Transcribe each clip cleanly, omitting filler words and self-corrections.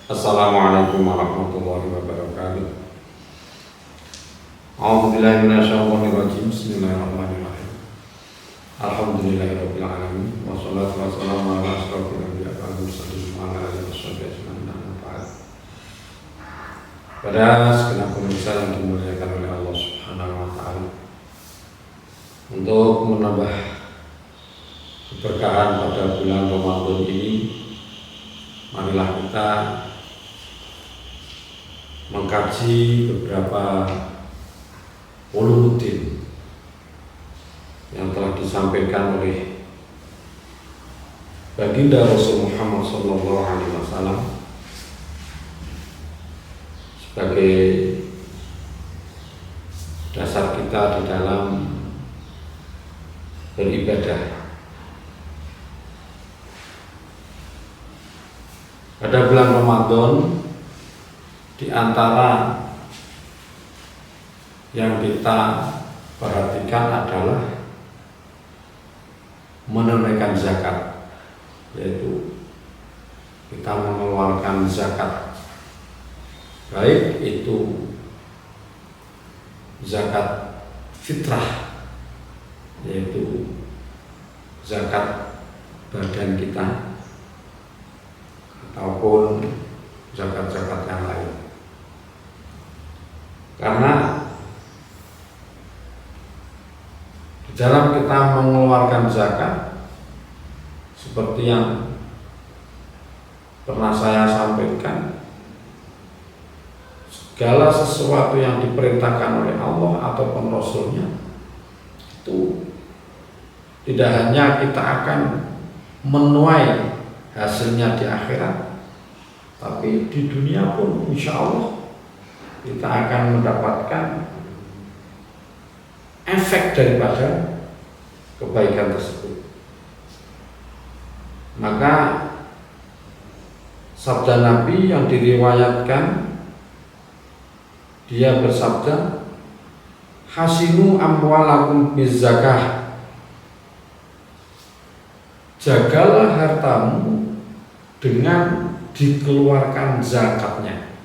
Assalamualaikum warahmatullahi wabarakatuh. A'udzubillahi minasyaitonir rajim. Bismillahirrahmanirrahim. Alhamdulillahirabbil alamin. Wassalatu wassalamu ala asyrofil anbiya'i wal mursalin wa ala alihi washabihi ajmain. Pada segenap pemirsa yang dimuliakan oleh Allah Subhanahu wa taala, untuk menambah keberkahan pada bulan Ramadan ini, marilah kita mengkaji beberapa ulumuddin yang telah disampaikan oleh baginda Rasul Muhammad SAW sebagai dasar kita di dalam beribadah. Pada bulan Ramadan, di antara yang kita perhatikan adalah menunaikan zakat, yaitu kita mengeluarkan zakat, baik itu zakat fitrah, yaitu zakat badan kita, ataupun zakat-zakat yang lain. Karena di dalam kita mengeluarkan zakat, seperti yang pernah saya sampaikan, segala sesuatu yang diperintahkan oleh Allah ataupun Rasulnya itu tidak hanya kita akan menuai hasilnya di akhirat, tapi di dunia pun insya Allah kita akan mendapatkan efek daripada kebaikan tersebut. Maka sabda Nabi yang diriwayatkan, dia bersabda, hasinu amwalakum bizzakah, jagalah hartamu dengan dikeluarkan zakatnya.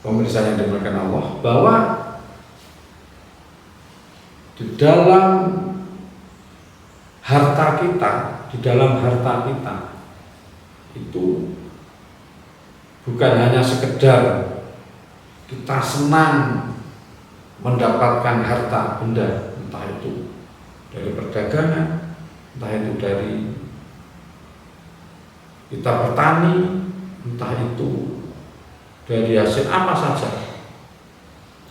Pemirsa yang dimuliakan Allah, bahwa di dalam harta kita, itu bukan hanya sekedar kita senang mendapatkan harta benda, entah itu dari perdagangan, entah itu dari kita bertani, entah itu dari hasil apa saja.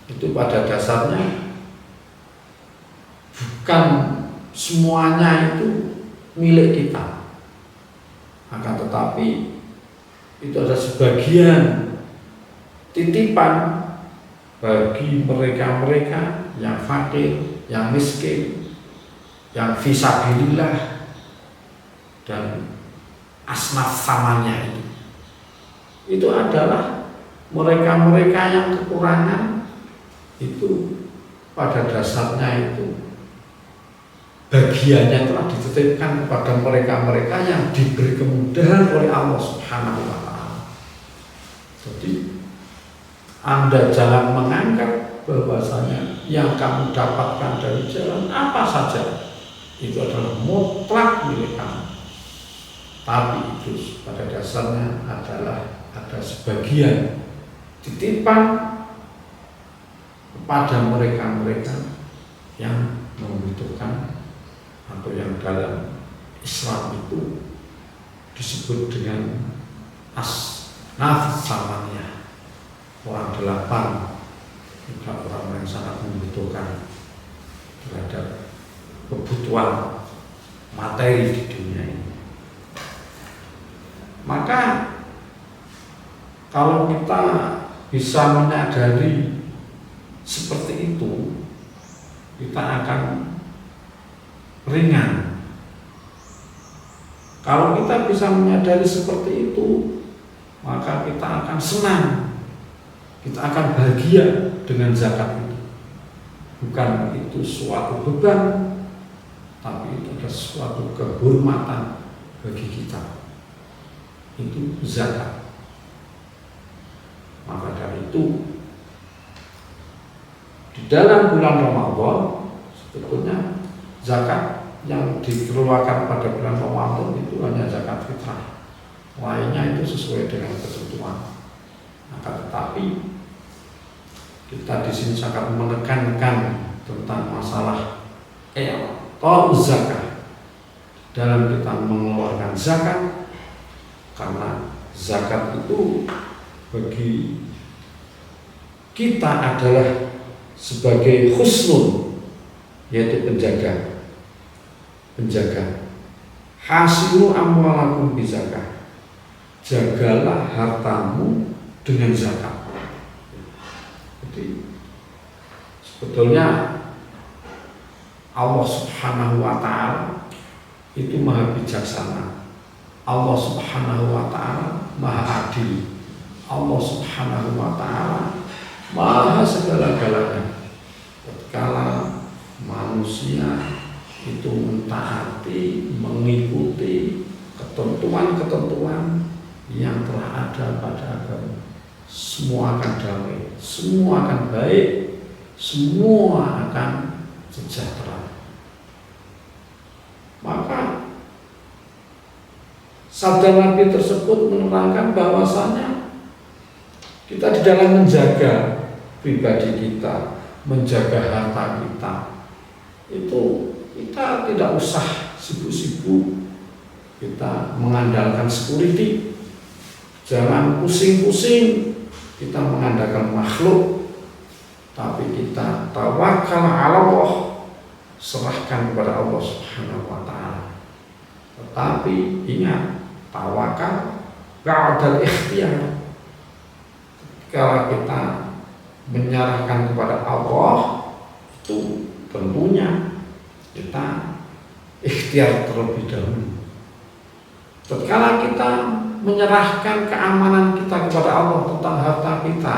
Itu pada dasarnya bukan semuanya itu milik kita, akan tetapi itu ada sebagian titipan bagi mereka-mereka yang fakir, yang miskin, yang fisabilillah dan asnaf samanya. Itu adalah mereka-mereka yang kekurangan. Itu pada dasarnya itu bagiannya telah dititipkan kepada mereka-mereka yang diberi kemudahan oleh Allah Subhanahu wa taala. Jadi Anda jangan menganggap bahwasanya yang kamu dapatkan dari jalan apa saja itu adalah mutlak milik kamu. Tapi itu pada dasarnya adalah ada sebagian titipan kepada mereka-mereka yang membutuhkan, atau yang dalam Islam itu disebut dengan asnaf samanya, orang delapan, juga orang yang sangat membutuhkan terhadap kebutuhan materi di dunia ini. Maka kalau kita bisa menyadari seperti itu, kita akan ringan. Kalau kita bisa menyadari seperti itu, maka kita akan senang, kita akan bahagia dengan zakat itu. Bukan itu suatu beban, tapi itu adalah suatu kehormatan bagi kita. itu zakat. Maka dari itu di dalam bulan Ramadan sebetulnya zakat yang dikeluarkan pada bulan Ramadan itu hanya zakat fitrah. Lainnya itu sesuai dengan ketentuan. Maka tetapi kita di sini sangat menekankan tentang masalah zakat dalam kita mengeluarkan zakat, karena zakat itu bagi kita adalah sebagai husnul, yaitu penjaga. Hasilu amwalakum bizakah, jagalah hartamu dengan zakat. Jadi sebetulnya Allah Subhanahu wa ta'ala itu maha bijaksana. Allah Subhanahu wa ta'ala maha adil. Allah Subhanahu wa ta'ala maha segala-galanya. Tatkala manusia itu mentaati, mengikuti ketentuan-ketentuan yang telah ada pada agama, semua akan damai, semua akan baik, semua akan sejahtera. Maka sabda Nabi tersebut menerangkan bahwasanya kita di dalam menjaga pribadi kita, menjaga harta kita, itu kita tidak usah sibuk-sibuk kita mengandalkan security. Jangan pusing-pusing kita mengandalkan makhluk, tapi kita tawakal ala Allah, serahkan kepada Allah Subhanahu wa ta'ala. Tetapi ingat, tawakal ba'dal ikhtiyar. Kalau kita menyerahkan kepada Allah, itu tentunya kita ikhtiar terlebih dahulu. Tatkala kita menyerahkan keamanan kita kepada Allah tentang harta kita,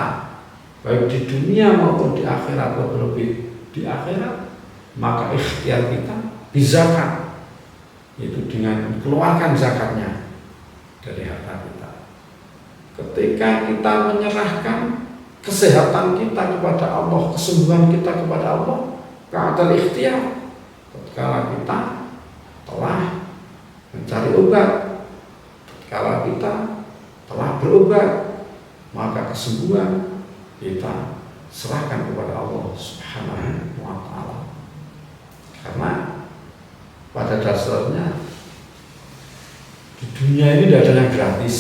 baik di dunia maupun di akhirat, lebih di akhirat, maka ikhtiar kita bizakat, yaitu dengan keluarkan zakatnya dari harta kita. Ketika kita menyerahkan kesehatan kita kepada Allah, kesembuhan kita kepada Allah, ka'adal ikhtiar, tatkala kita telah mencari obat, tatkala kita telah berobat, maka kesembuhan kita serahkan kepada Allah Subhanahu wa ta'ala. Karena pada dasarnya di dunia ini tidak ada yang gratis.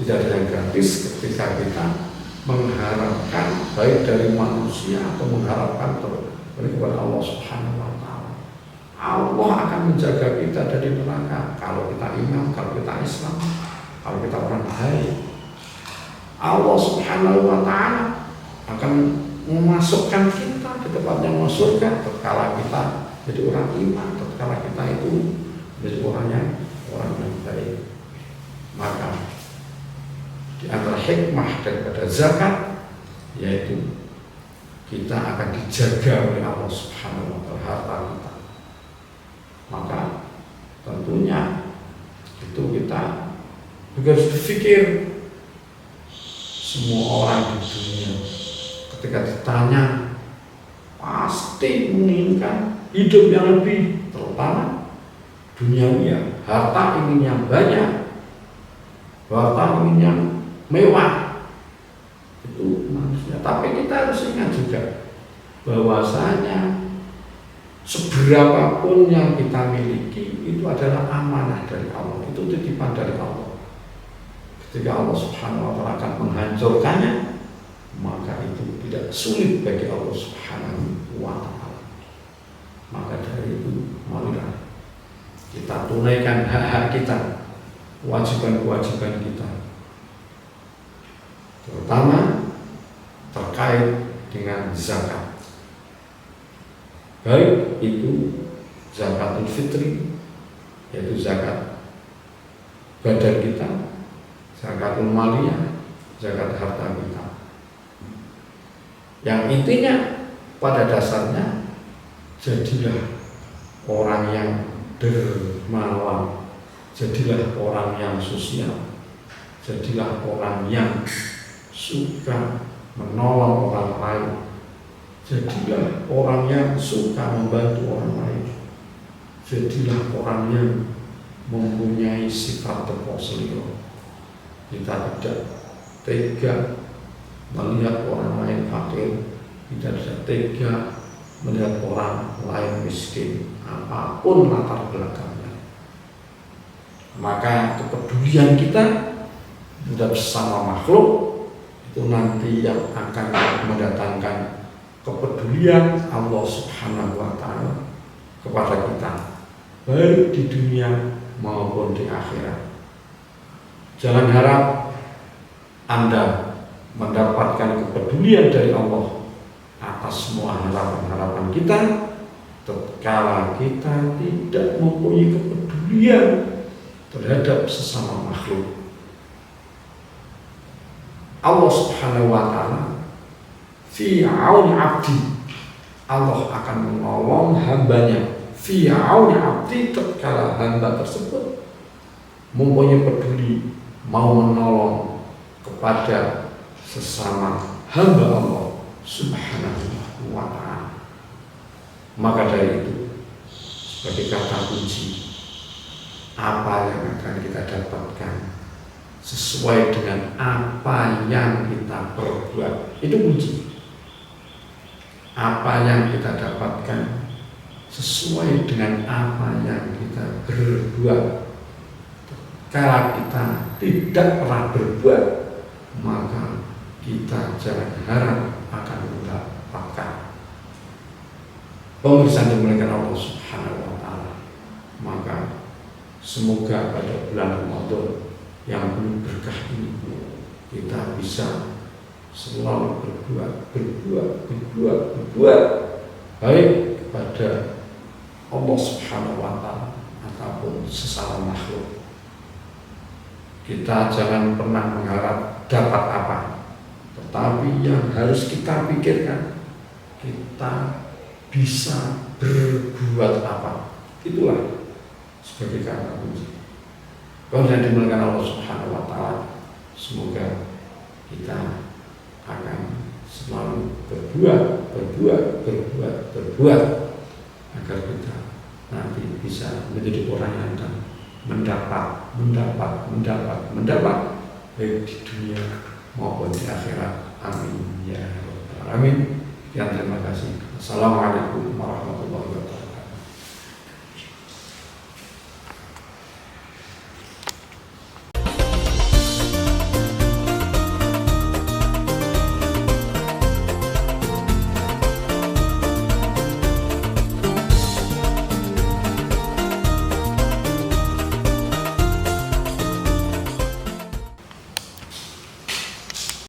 Tidak ada yang gratis ketika kita mengharapkan baik dari manusia atau mengharapkan kepada Allah Subhanahu wa ta'ala. Allah akan menjaga kita dari neraka kalau kita iman, kalau kita Islam, kalau kita orang baik. Allah Subhanahu wa ta'ala akan memasukkan kita ke tempat yang masuk surga tatkala kita jadi orang iman, tatkala kita itu menjadi orang yang baik. Maka di antara hikmah daripada zakat yaitu kita akan dijaga oleh Allah Subhanahu wa ta'ala harta kita. Maka tentunya itu kita harus berpikir, semua orang di dunia ketika ditanya pasti menginginkan hidup yang lebih, terutama duniawi, harta ingin yang banyak, harta ingin yang mewah, itu manusia. Tapi kita harus ingat juga bahwasanya seberapapun yang kita miliki itu adalah amanah dari Allah, itu titipan dari Allah. Ketika Allah Subhanahu wa ta'ala akan menghancurkannya, maka itu tidak sulit bagi Allah Subhanahu wa ta'ala. Maka dari itu marilah kita tunaikan hak-hak kita, kewajiban-kewajiban kita, terutama terkait dengan zakat, baik itu zakatul fitri, yaitu zakat badan kita, zakatul maliyah, zakat harta kita, yang intinya pada dasarnya jadilah orang yang dermawan, Jadilah orang yang sosial, jadilah orang yang suka menolong orang lain, jadilah orang yang suka membantu orang lain, jadilah orang yang mempunyai sifat taqwa. Kita tidak tega melihat orang lain fakir, kita tidak tega melihat orang lain miskin, apapun latar belakangnya. Maka kepedulian kita terhadap sesama makhluk itu nanti yang akan mendatangkan kepedulian Allah Subhanahu wa Ta'ala kepada kita, baik di dunia maupun di akhirat. Jangan harap Anda mendapatkan kepedulian dari Allah atas semua harapan-harapan kita tatkala kita tidak mempunyai kepedulian terhadap sesama makhluk. Allah Subhanahu wa Ta'ala fi auni abdi, Allah akan menolong hambanya. Fi auni abdi, tatkala hamba tersebut mempunyai peduli, mau menolong kepada sesama hamba Allah Subhanahu wa Ta'ala. Maka dari itu, sebagai kata kunci, apa yang akan kita dapatkan sesuai dengan apa yang kita perbuat, itu kunci. Apa yang kita dapatkan sesuai dengan apa yang kita berbuat. Kalau kita tidak pernah berbuat, maka kita jangan harap akan mendapatkan. Pemirsa dimuliakan Allah Subhanahu wa Ta'ala, maka semoga pada bulan Ramadan yang penuh berkah ini kita bisa selalu berbuat baik kepada Allah Subhanahu wa Ta'ala ataupun sesama makhluk. Kita jangan pernah mengharap dapat apa, tetapi yang harus kita pikirkan, kita bisa berbuat apa. Itulah sebagai kata kunci. Kalau yang dimuliakan Allah Subhanahu wa Ta'ala, semoga kita akan selalu berbuat agar kita nanti bisa menjadi orang yang akan mendapat baik di dunia maupun di akhirat. Amin ya rabbal alamin. Terima kasih. Assalamualaikum warahmatullahi wabarakatuh.